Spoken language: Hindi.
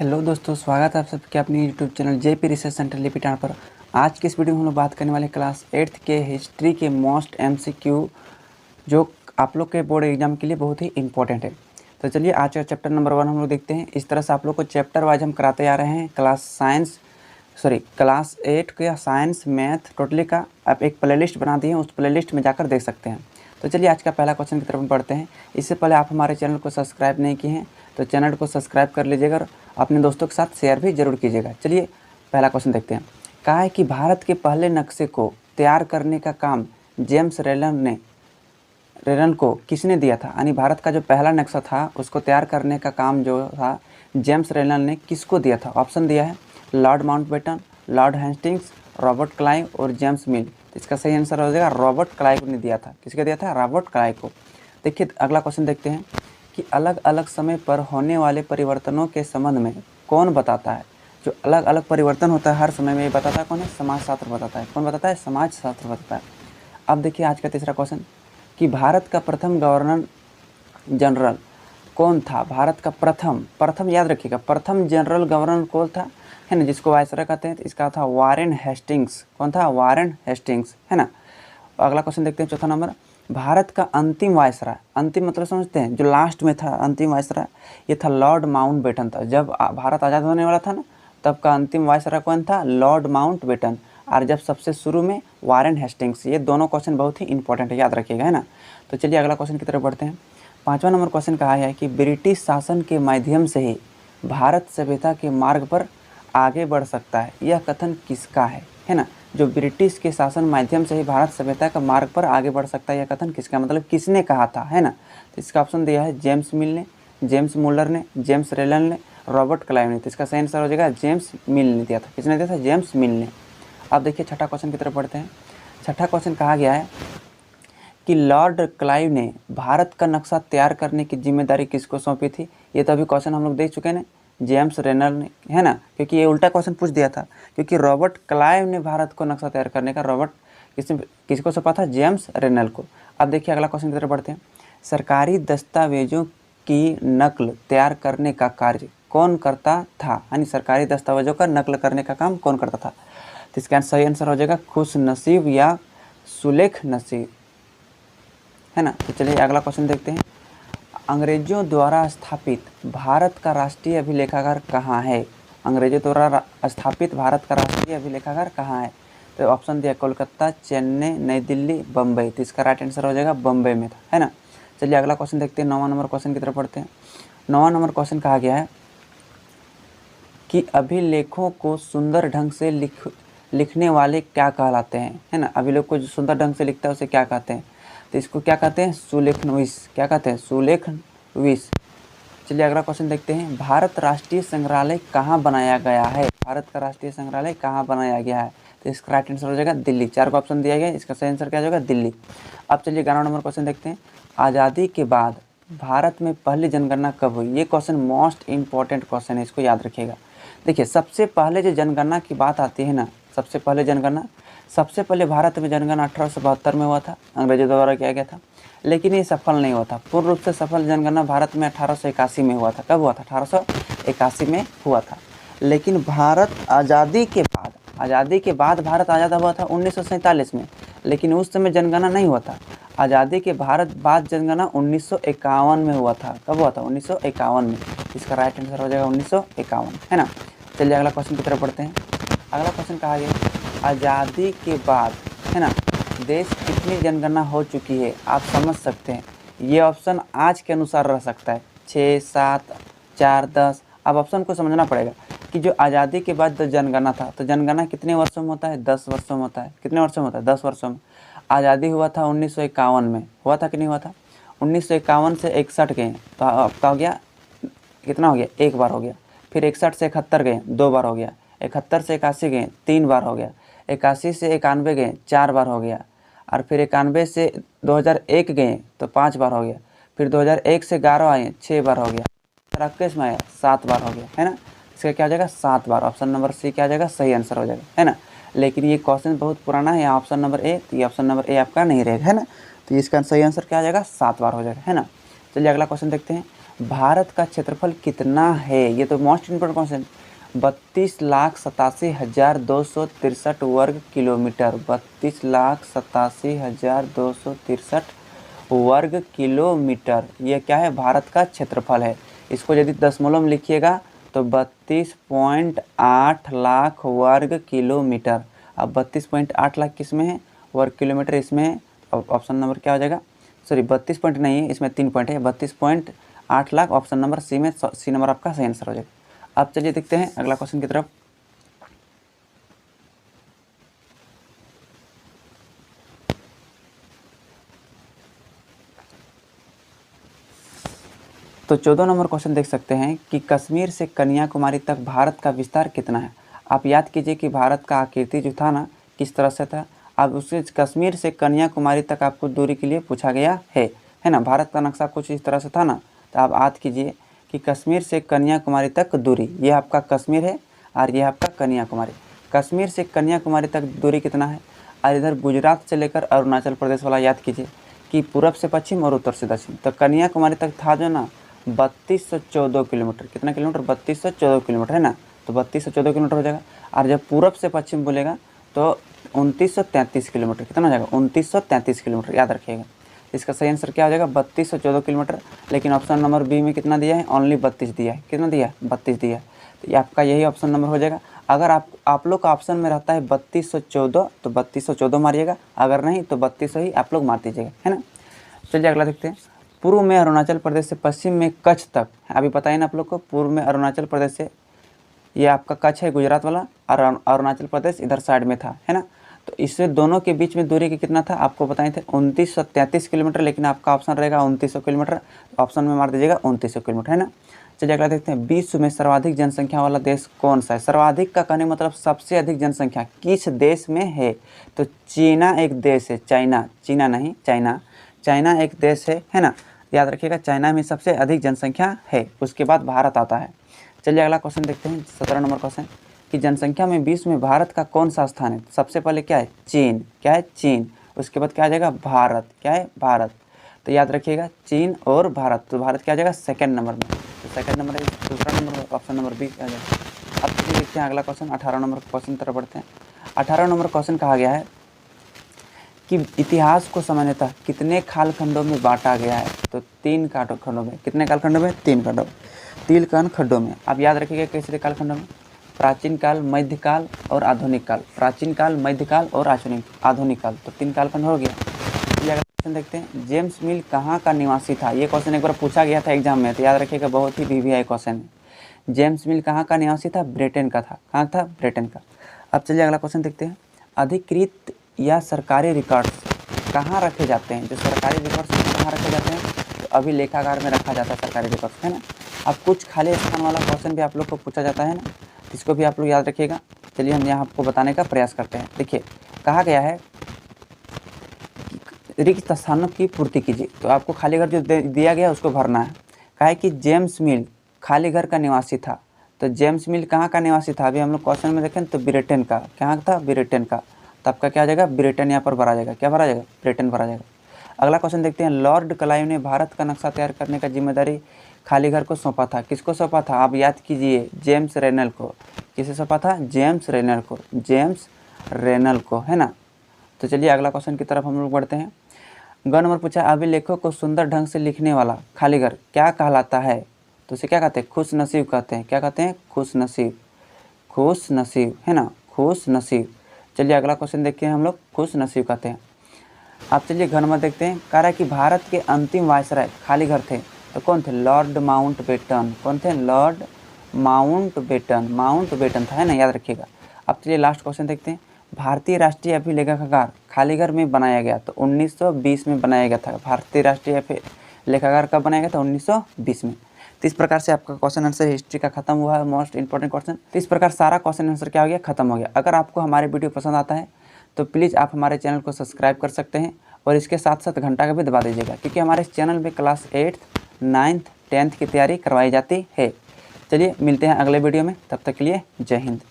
हेलो दोस्तों, स्वागत है आप सबके अपने YouTube channel JP research centre लिपिटान पर। आज की इस वीडियो में हम लोग बात करने वाले क्लास 8th के हिस्ट्री के मोस्ट एमसीक्यू जो आप लोग के बोर्ड एग्जाम के लिए बहुत ही इंपॉर्टेंट है। तो चलिए आज का चैप्टर नंबर 1 हम लोग देखते हैं। इस तरह से आप लोग को चैप्टर वाइज हम कराते आ रहे हैं। क्लास 8 का साइंस मैथ टोटली का आप एक प्लेलिस्ट बना दिए हैं, उस प्लेलिस्ट में जाकर देख सकते हैं। तो चलिए आज का पहला क्वेश्चन की तरफ बढ़ते हैं। इससे पहले आप हमारे चैनल को सब्सक्राइब नहीं किए हैं तो चैनल को सब्सक्राइब कर लीजिएगा और अपने दोस्तों के साथ शेयर भी जरूर कीजिएगा। चलिए पहला क्वेश्चन देखते हैं। कहा है कि भारत के पहले नक्शे को तैयार करने का काम जेम्स रेलन को किसने दिया था। यानी भारत का जो पहला नक्शा था उसको तैयार करने का काम जो था जेम्स रेलन ने किसको दिया था। ऑप्शन दिया है Lord Mountbatten, Lord Hastings, Robert Clive और जेम्स मिल। इसका सही आंसर हो जाएगा रॉबर्ट क्लाइव ने दिया था। किसको दिया था? रॉबर्ट क्लाइव को। देखिए अगला क्वेश्चन देखते हैं कि अलग अलग समय पर होने वाले परिवर्तनों के संबंध में कौन बताता है। जो अलग अलग परिवर्तन होता है हर समय में ये बताता है कौन है? समाजशास्त्र बताता है। कौन बताता है? समाजशास्त्र बताता है। अब देखिए आज का तीसरा क्वेश्चन कि भारत का प्रथम गवर्नर जनरल कौन था। भारत का प्रथम याद रखिएगा, प्रथम जनरल गवर्नर कौन था, है ना, जिसको वायसराय कहते हैं। तो इसका था वारेन हेस्टिंग्स। कौन था? वारेन हेस्टिंग्स, है ना। अगला क्वेश्चन देखते हैं चौथा नंबर। भारत का अंतिम वायसराय, अंतिम मतलब समझते हैं, जो लास्ट में था अंतिम वायसराय, ये था लॉर्ड माउंटबेटन था। जब भारत आज़ाद होने वाला था ना तब का अंतिम वायसराय कौन था? Lord Mountbatten. और जब सबसे शुरू में वारेन हेस्टिंग्स। ये दोनों क्वेश्चन बहुत ही इंपॉर्टेंट है, याद रखिएगा, है ना। तो चलिए अगला क्वेश्चन की तरफ बढ़ते हैं। पाँचवा नंबर क्वेश्चन कहा है कि ब्रिटिश शासन के माध्यम से ही भारत सभ्यता के मार्ग पर आगे बढ़ सकता है, यह कथन किसका है ना। जो ब्रिटिश के शासन माध्यम से ही भारत सभ्यता का मार्ग पर आगे बढ़ सकता है, यह कथन किसका, मतलब किसने कहा था, है ना। तो इसका ऑप्शन दिया है जेम्स मिल ने, जेम्स मुलर ने, जेम्स रेलन ने, रॉबर्ट क्लाइव ने। तो इसका सही आंसर हो जाएगा जेम्स मिल ने दिया था। किसने दिया था? जेम्स मिल ने। अब देखिए छठा क्वेश्चन की तरफ बढ़ते हैं। छठा क्वेश्चन कहा गया है कि लॉर्ड क्लाइव ने भारत का नक्शा तैयार करने की जिम्मेदारी किसको सौंपी थी। ये तो अभी क्वेश्चन हम लोग देख चुके हैं, जेम्स रेनर ने, है ना, क्योंकि ये उल्टा क्वेश्चन पूछ दिया था। क्योंकि रॉबर्ट क्लाइव ने भारत को नक्शा तैयार करने का किसको सौंपा था? जेम्स रेनर को। अब देखिए अगला क्वेश्चन की तरफ बढ़ते हैं। सरकारी दस्तावेजों की नकल तैयार करने का कार्य कौन करता था। यानी सरकारी दस्तावेजों का नकल करने का काम कौन करता था। तो इसका सही आंसर हो जाएगा खुश नसीब या सुलेख नसीब, है ना। तो चलिए अगला क्वेश्चन देखते हैं। अंग्रेजों द्वारा स्थापित भारत का राष्ट्रीय अभिलेखागार कहाँ है। अंग्रेजों द्वारा स्थापित भारत का राष्ट्रीय अभिलेखागार कहाँ है। तो ऑप्शन दिया कोलकाता, चेन्नई, नई दिल्ली, बम्बई। तो इसका राइट आंसर हो जाएगा बम्बई में था, है ना। चलिए अगला क्वेश्चन देखते हैं। 9वां नंबर क्वेश्चन की तरफ पढ़ते हैं। 9वां नंबर क्वेश्चन कहा गया है कि अभिलेखों को सुंदर ढंग से लिखने वाले क्या कहलाते हैं, है ना। अभिलेख को जो सुंदर ढंग से लिखता है उसे क्या कहते हैं। तो इसको क्या कहते हैं? सुलेखनविश। क्या कहते हैं? सुलेखनविश। चलिए अगला क्वेश्चन देखते हैं। भारत राष्ट्रीय संग्रहालय कहाँ बनाया गया है। भारत का राष्ट्रीय संग्रहालय कहाँ बनाया गया है। तो इसका राइट आंसर हो जाएगा दिल्ली। 4 को ऑप्शन दिया गया, इसका सही आंसर क्या हो जाएगा? दिल्ली। अब चलिए 11 नंबर क्वेश्चन देखते हैं। आज़ादी के बाद भारत में पहली जनगणना कब हुई। ये क्वेश्चन मोस्ट इंपॉर्टेंट क्वेश्चन है, इसको याद रखिएगा। देखिए सबसे पहले जो जनगणना की बात आती है ना, सबसे पहले भारत में जनगणना 1872 में हुआ था, अंग्रेजों द्वारा किया गया था। लेकिन ये सफल नहीं हुआ था। पूर्ण रूप से सफल जनगणना भारत में 1881 में हुआ था। कब हुआ था? 1881 में हुआ था। लेकिन भारत आज़ादी के बाद भारत आज़ाद हुआ था 1947 में, लेकिन उस समय जनगणना नहीं हुआ था। आज़ादी के बाद जनगणना 1951 में हुआ था। कब हुआ था? 1951 में। इसका राइट आंसर हो जाएगा 1951, है ना। चलिए अगला क्वेश्चन की तरफ पढ़ते हैं। अगला क्वेश्चन कहा गया आज़ादी के बाद, है ना, देश कितनी जनगणना हो चुकी है। आप समझ सकते हैं ये ऑप्शन आज के अनुसार रह सकता है 6, 7, 4, 10। अब ऑप्शन को समझना पड़ेगा कि जो आज़ादी के बाद जो जनगणना था, तो जनगणना कितने वर्षों में होता है? 10 वर्षों में होता है। कितने वर्षों में होता है? 10 वर्षों में। आज़ादी हुआ था 1951 में, हुआ था कि नहीं हुआ था? 1951 से 61 गए तो आपका हो गया कितना हो गया? 1 बार हो गया। फिर 61 से 71 गए 2 बार हो गया। 71 से 81 गए 3 बार हो गया। 81 से 91 गए 4 बार हो गया। और फिर 91 से 2001 गए तो 5 बार हो गया। फिर 2001 से 11 आए 6 बार हो गया। 2021 में आया 7 बार हो गया, है ना। इसका क्या हो जाएगा? 7 बार। ऑप्शन नंबर सी क्या हो जाएगा? सही आंसर हो जाएगा, है ना। लेकिन ये क्वेश्चन बहुत पुराना है, ऑप्शन नंबर ए, तो ये ऑप्शन नंबर ए आपका नहीं रहेगा, है ना। तो इसका सही आंसर क्या आ जाएगा? 7 बार हो जाएगा, है ना। चलिए अगला क्वेश्चन देखते हैं। भारत का क्षेत्रफल कितना है? ये तो मोस्ट इम्पोर्टेंट क्वेश्चन। 32,87,263 वर्ग किलोमीटर। 32,87,263 वर्ग किलोमीटर ये क्या है? भारत का क्षेत्रफल है। इसको यदि दशमलव में लिखिएगा तो 32.8 लाख वर्ग किलोमीटर। अब 32.8 लाख किस में है? वर्ग किलोमीटर इसमें है। अब ऑप्शन नंबर क्या हो जाएगा? सॉरी 32 पॉइंट नहीं है, इसमें 3 पॉइंट है। 32.8 लाख ऑप्शन नंबर सी में, सी नंबर आपका सही आंसर हो जाएगा। अब चलिए देखते हैं अगला क्वेश्चन की तरफ। तो 14 नंबर क्वेश्चन देख सकते हैं कि कश्मीर से कन्याकुमारी तक भारत का विस्तार कितना है? आप याद कीजिए कि भारत का आकृति जो था ना किस तरह से था। अब उससे कश्मीर से कन्याकुमारी तक आपको दूरी के लिए पूछा गया है ना। भारत का नक्शा कुछ इस तरह से था ना। तो आप याद कीजिए कि कश्मीर से कन्याकुमारी तक दूरी, ये आपका कश्मीर है और ये आपका कन्याकुमारी। कश्मीर से कन्याकुमारी तक दूरी कितना है? और इधर गुजरात से लेकर अरुणाचल प्रदेश वाला याद कीजिए कि पूरब से पश्चिम और उत्तर से दक्षिण। तो कन्याकुमारी तक था जो ना 3214 किलोमीटर। कितना किलोमीटर? 3214 किलोमीटर है ना। तो 3214 किलोमीटर हो जाएगा। और जब पूरब से पश्चिम बोलेगा तो 2933 किलोमीटर। कितना हो जाएगा? 2933 किलोमीटर, याद रखिएगा। इसका सही आंसर क्या हो जाएगा? 3214 किलोमीटर। लेकिन ऑप्शन नंबर बी में कितना दिया है? ओनली 32 दिया है। कितना दिया है? 32 दिया है। तो ये आपका यही ऑप्शन नंबर हो जाएगा। अगर आप लोग का ऑप्शन में रहता है 3214 तो 3214 मारिएगा, अगर नहीं तो 3200 ही आप लोग मार दीजिएगा, है ना। चलिए अगला देखते हैं। पूर्व में अरुणाचल प्रदेश से पश्चिम में कच्छ तक, अभी पता है ना आप लोग को। पूर्व में अरुणाचल प्रदेश से, ये आपका कच्छ है गुजरात वाला, और अरुणाचल प्रदेश इधर साइड में था, है ना। तो इससे दोनों के बीच में दूरी कितना था आपको बताए थे? 2933 किलोमीटर। लेकिन आपका ऑप्शन रहेगा 2900 किलोमीटर। ऑप्शन में मार दीजिएगा 2900 किलोमीटर, है ना। चलिए अगला देखते हैं। विश्व में सर्वाधिक जनसंख्या वाला देश कौन सा है? सर्वाधिक का कहने मतलब सबसे अधिक जनसंख्या किस देश में है? तो चाइना एक देश है। चाइना, चीना नहीं, चाइना। चाइना एक देश है ना। याद रखिएगा, चाइना में सबसे अधिक जनसंख्या है, उसके बाद भारत आता है। चलिए अगला क्वेश्चन देखते हैं। 17 नंबर क्वेश्चन कि जनसंख्या में विश्व में भारत का कौन सा स्थान है? सबसे पहले क्या है? चीन। क्या है? चीन। उसके बाद क्या आ जाएगा? भारत। क्या है? भारत। तो याद रखिएगा चीन और भारत। तो भारत क्या आ जाएगा? सेकंड नंबर में। तो सेकंड नंबर है, दूसरा नंबर ऑप्शन नंबर बी आ जाएगा। अब चलिए देखते हैं अगला क्वेश्चन। 18 नंबर क्वेश्चन तरफ बढ़ते हैं। 18 नंबर क्वेश्चन कहा गया है कि इतिहास को सामान्यतः कितने कालखंडों में बांटा गया है? तो 3 कालखंडों में। कितने कालखंडों में? 3 खंडों, 3 खंडों में। आप याद रखिएगा कैसे कालखंडों में? प्राचीन काल, मध्यकाल और आधुनिक काल। प्राचीन काल, मध्यकाल और आधुनिक काल। तो 3 कालखंड हो गया। चलिए अगला क्वेश्चन देखते हैं। जेम्स मिल कहाँ का निवासी था? ये क्वेश्चन एक बार पूछा गया था एग्जाम में, तो याद रखिएगा बहुत ही VVI क्वेश्चन है। जेम्स मिल कहाँ का निवासी था? ब्रिटेन का था। कहाँ था? ब्रिटेन का। अब चलिए अगला क्वेश्चन देखते हैं। अधिकृत या सरकारी रिकॉर्ड्स कहाँ रखे जाते हैं? जो सरकारी रिकॉर्ड्स कहाँ रखे जाते हैं? तो अभी लेखागार में रखा जाता है सरकारी रिकॉर्ड्स, है ना। अब कुछ खाली स्थान वाला क्वेश्चन भी आप लोग को पूछा जाता है ना, इसको भी आप लोग याद रखिएगा। चलिए हम यहाँ आपको बताने का प्रयास करते हैं। देखिए कहा गया है रिक्त स्थानों की पूर्ति कीजिए। तो आपको खाली घर जो दिया गया उसको भरना है। कहा है कि जेम्स मिल खाली घर का निवासी था। तो जेम्स मिल कहाँ का निवासी था? अभी हम लोग क्वेश्चन में देखें तो ब्रिटेन का। कहाँ था? ब्रिटेन का। तो आपका क्या आ जाएगा? ब्रिटेन यहाँ पर भरा जाएगा। क्या भरा जाएगा? ब्रिटेन भरा जाएगा। अगला क्वेश्चन देखते हैं। लॉर्ड क्लाइव ने भारत का नक्शा तैयार करने का जिम्मेदारी खाली घर को सौंपा था। किसको सौंपा था? आप याद कीजिए, जेम्स रेनल को। किसे सौंपा था? जेम्स रेनल को। जेम्स रेनल को, है ना। तो चलिए अगला क्वेश्चन की तरफ हम लोग बढ़ते हैं। ग नंबर पूछा, अभिलेखों को सुंदर ढंग से लिखने वाला खाली घर क्या कहलाता है? तो उसे क्या कहते हैं? खुश नसीब कहते हैं। क्या कहते हैं? खुश नसीब। खुश नसीब, है ना। खुश नसीब। चलिए अगला क्वेश्चन देखते हैं हम लोग। खुश नसीब कहते हैं। आप चलिए घर में देखते हैं। कह रहा है कि भारत के अंतिम वायसराय खाली घर थे। तो कौन थे? Lord Mountbatten. कौन थे? Lord Mountbatten. माउंटबेटन था, है ना, याद रखिएगा। अब चलिए लास्ट क्वेश्चन देखते हैं। भारतीय राष्ट्रीय अभिलेखागार खाली घर में बनाया गया तो 1920 में बनाया गया था। भारतीय राष्ट्रीय लेखागार कब बनाया गया था? 1920 में। तो इस प्रकार से आपका क्वेश्चन आंसर हिस्ट्री का खत्म हुआ है, मोस्ट इंपॉर्टेंट क्वेश्चन। तो इस प्रकार सारा क्वेश्चन आंसर क्या हो गया? खत्म हो गया। अगर आपको हमारे वीडियो पसंद आता है तो प्लीज़ आप हमारे चैनल को सब्सक्राइब कर सकते हैं और इसके साथ साथ घंटा का भी दबा दीजिएगा, क्योंकि हमारे इस चैनल में क्लास 8th, 9th, 10th की तैयारी करवाई जाती है। चलिए मिलते हैं अगले वीडियो में, तब तक के लिए जय हिंद।